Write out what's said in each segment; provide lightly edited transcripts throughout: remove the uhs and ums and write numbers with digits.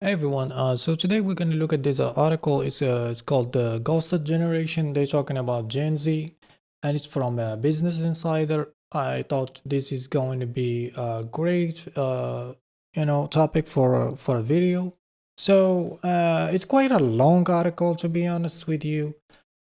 Hey everyone, so today we're going to look at this article. It's called the Ghosted Generation. They're talking about Gen Z, and it's from Business Insider. I thought this is going to be a great, topic for a video. So it's quite a long article, to be honest with you.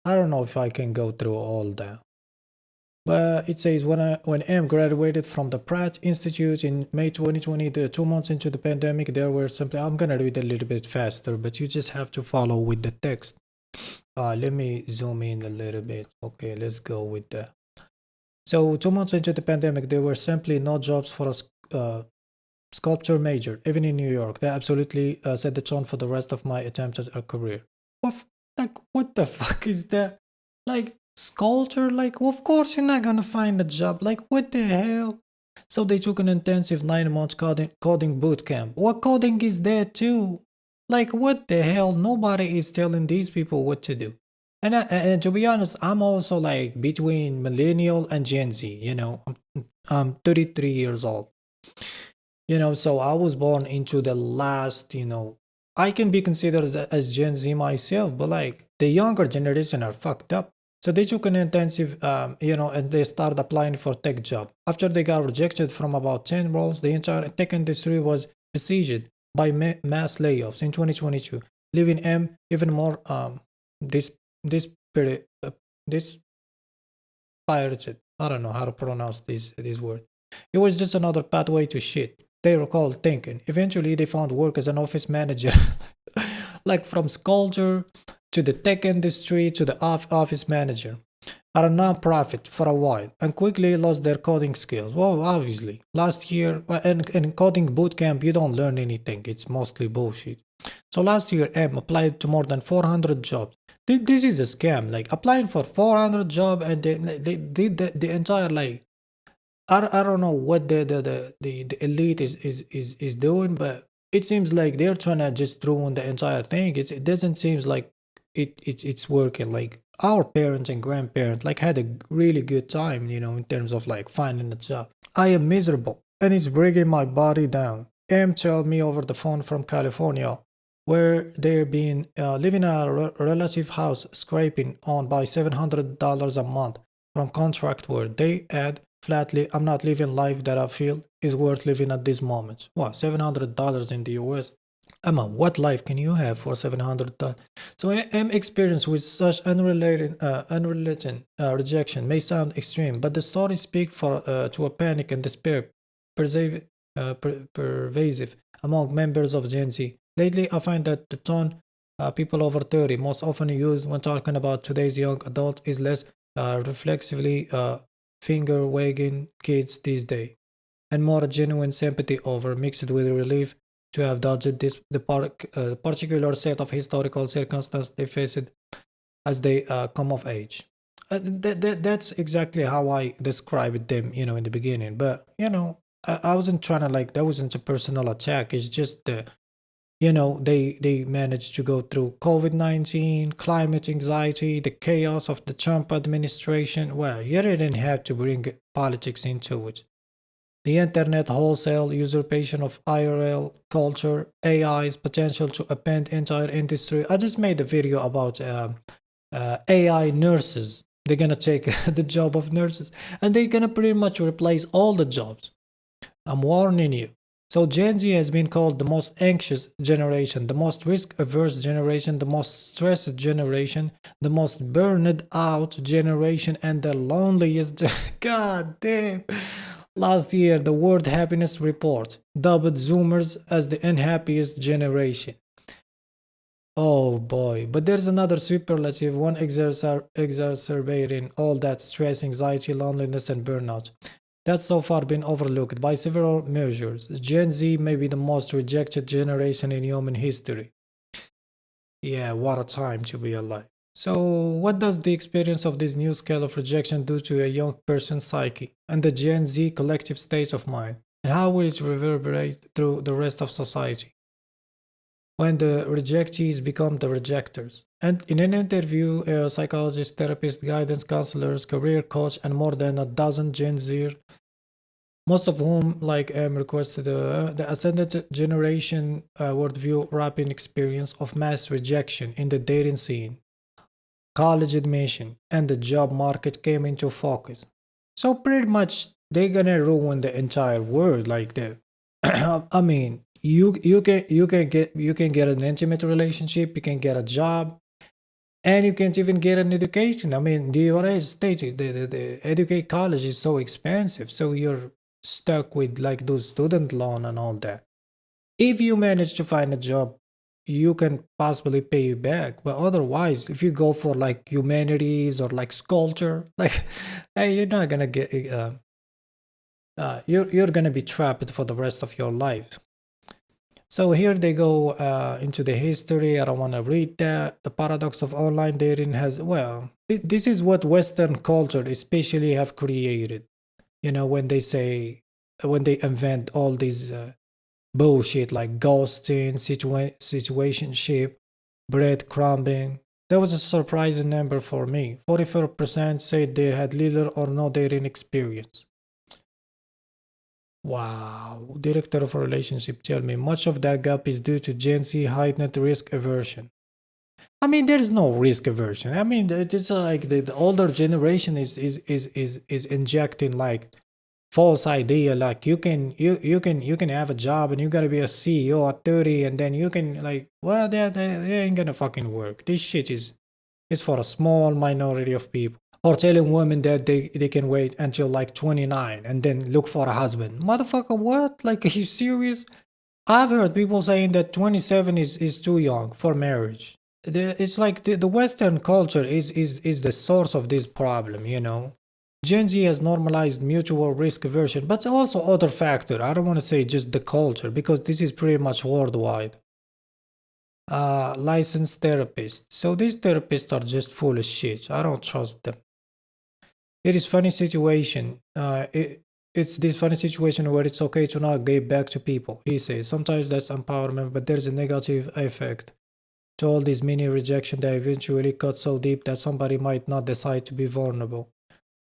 I don't know if I can go through all that. But it says when M graduated from the Pratt Institute in May 2020, the 2 months into the pandemic, there were simply I'm gonna read a little bit faster, but you just have to follow with the text. Let me zoom in a little bit. Okay, let's go with that. So 2 months into the pandemic, there were simply no jobs for a sculpture major, even in New York. That absolutely set the tone for the rest of my attempts at a career. What the fuck is that? Like, sculpture? Like, of course you're not gonna find a job. Like, what the hell? So they took an intensive 9 months coding boot camp. What coding is that too? Like, what the hell? Nobody is telling these people what to do. And to be honest, I'm also like between millennial and Gen Z. I'm 33 years old. So I was born into the last, I can be considered as Gen Z myself, but like the younger generation are fucked up. So they took an intensive, and they started applying for tech job. After they got rejected from about 10 roles, the entire tech industry was besieged by mass layoffs in 2022, leaving M even more this this this pirated. I don't know how to pronounce this word. It was just another pathway to shit, they recalled thinking. Eventually, they found work as an office manager, like from sculpture to the tech industry to the office manager at a nonprofit for a while, and quickly lost their coding skills. Well, obviously, last year in coding bootcamp, you don't learn anything. It's mostly bullshit. So last year, M applied to more than 400 jobs. This is a scam. Like applying for 400 job, and they did the entire like I don't know what the elite is doing, but it seems like they're trying to just ruin the entire thing. It doesn't seem like it's working. Like our parents and grandparents like had a really good time, in terms of like finding a job. I am miserable and it's breaking my body down. M told me over the phone from California, where they're being living in a relative house, scraping on by $700 a month from contract work. They add flatly, I'm not living life that I feel is worth living at this moment. What, $700 in the US? Emma, what life can you have for $700? So M experience with such unrelated rejection may sound extreme, but the stories speak for to a panic and despair pervasive among members of Gen Z. Lately, I find that the tone people over 30 most often use when talking about today's young adult is less reflexively finger wagging kids these days, and more genuine sympathy over mixed with relief to have dodged the particular set of historical circumstances they faced as they come of age. That's exactly how I described them, in the beginning. But I wasn't trying to like that wasn't a personal attack. It's just they managed to go through COVID-19, climate anxiety, the chaos of the Trump administration. Well, you didn't have to bring politics into it. The internet wholesale usurpation of IRL culture, AI's potential to upend entire industry. I just made a video about AI nurses. They're gonna take the job of nurses, and they're gonna pretty much replace all the jobs. I'm warning you. So Gen Z has been called the most anxious generation, the most risk-averse generation, the most stressed generation, the most burned out generation, and the loneliest. God damn. Last year, the World Happiness Report dubbed Zoomers as the unhappiest generation. Oh boy, but there's another superlative, one exacerbating all that stress, anxiety, loneliness, and burnout. That's so far been overlooked by several measures. Gen Z may be the most rejected generation in human history. Yeah, what a time to be alive. So, what does the experience of this new scale of rejection do to a young person's psyche and the Gen Z collective state of mind? And how will it reverberate through the rest of society when the rejectees become the rejectors? And in an interview, psychologists, therapists, guidance counselors, career coach, and more than a dozen Gen Z most of whom requested the ascendant generation worldview rapid experience of mass rejection in the dating scene, college admission, and the job market came into focus. So pretty much they're gonna ruin the entire world like that. I mean, you can get an intimate relationship, you can get a job, and you can't even get an education. I mean, the United States, the educate college is so expensive, so you're stuck with like those student loan and all that. If you manage to find a job, you can possibly pay you back. But otherwise, if you go for like humanities or like sculpture, like, hey, you're not gonna get. You're gonna be trapped for the rest of your life. So here they go into the history. I don't want to read that. The paradox of online dating has, well, this is what Western culture especially have created. You know, when they say, when they invent all these bullshit like ghosting, situationship, breadcrumbing. That was a surprising number for me. 44% said they had little or no dating experience. Wow. Director of relationship tell me much of that gap is due to Gen Z heightened risk aversion. I mean, there is no risk aversion. I mean, it's like the older generation is injecting like false idea like you can have a job and you gotta be a CEO at 30 and then you can like, well, that ain't gonna fucking work. This shit is for a small minority of people. Or telling women that they can wait until like 29 and then look for a husband. Motherfucker, what? Like, are you serious? I've heard people saying that 27 is too young for marriage. It's like the Western culture is the source of this problem, you know. Gen Z has normalized mutual risk aversion, but also other factor. I don't want to say just the culture because this is pretty much worldwide. Licensed therapists. So these therapists are just full of shit. I don't trust them. It is funny situation. It's this funny situation where it's okay to not get back to people. He says sometimes that's empowerment, but there's a negative effect to all these mini rejection that eventually cut so deep that somebody might not decide to be vulnerable.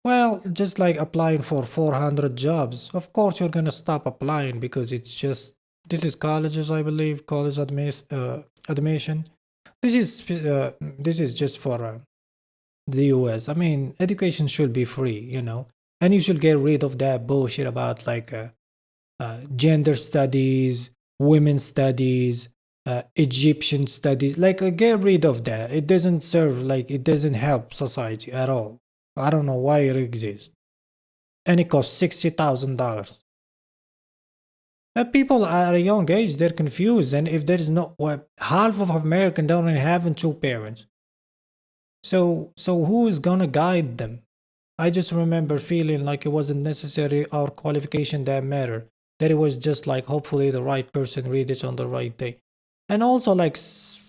Well, just like applying for 400 jobs, of course you're gonna stop applying because it's just this is colleges, I believe, admission. This is just for the US. I mean, education should be free, you know, and you should get rid of that bullshit about like gender studies, women studies, Egyptian studies. Like, get rid of that. It doesn't serve, like, it doesn't help society at all. I don't know why it exists. And it costs $60,000. People at a young age, they're confused. And if there is no, well, half of American don't even have two parents. So who is gonna guide them? I just remember feeling like it wasn't necessary our qualification that matter. That it was just like hopefully the right person read it on the right day. And also like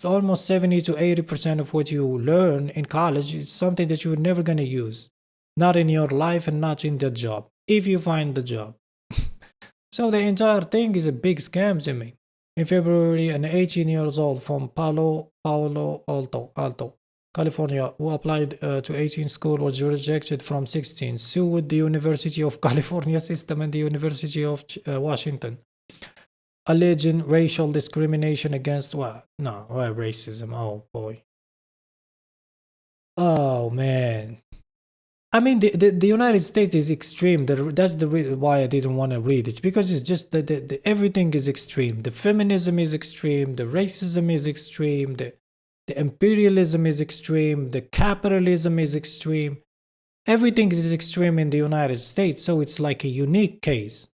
almost 70 to 80% of what you learn in college is something that you're never gonna use. Not in your life and not in the job. If you find the job. So the entire thing is a big scam to me. In February, an 18 years old from Palo Alto, California, who applied to 18 school was rejected from 16, sued the University of California system and the University of Washington, alleging racial discrimination against what? No, racism. Oh boy. Oh man. I mean, the United States is extreme. That's the reason why I didn't want to read it because it's just that everything is extreme. The feminism is extreme. The racism is extreme. The imperialism is extreme. The capitalism is extreme. Everything is extreme in the United States. So it's like a unique case.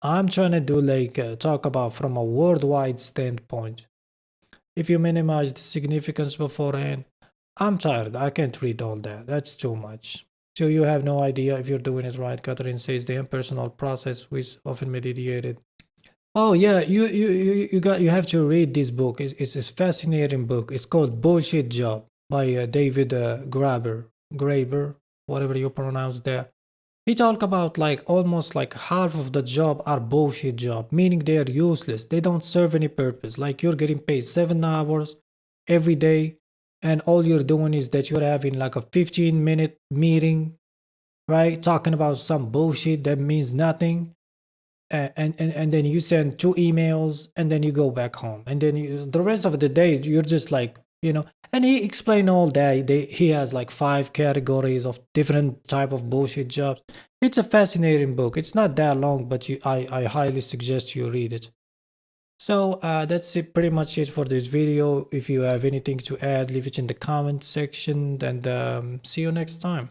I'm trying to do like talk about from a worldwide standpoint. If you minimize the significance beforehand, I'm tired. I can't read all that. That's too much. So you have no idea if you're doing it right. Catherine says the impersonal process is often mediated. Oh yeah, you have to read this book. It's a fascinating book. It's called Bullshit Job by David Graeber, whatever you pronounce that. He talk about like almost like half of the job are bullshit job, meaning they are useless. They don't serve any purpose. Like you're getting paid 7 hours every day, and all you're doing is that you're having like a 15-minute meeting right? Talking about some bullshit that means nothing. And then you send two emails and then you go back home. And then the rest of the day, you're just like, and he explained all that. He has like 5 categories of different type of bullshit jobs. It's a fascinating book. It's not that long, but I highly suggest you read it. So that's it, pretty much it for this video. If you have anything to add, leave it in the comment section, and see you next time.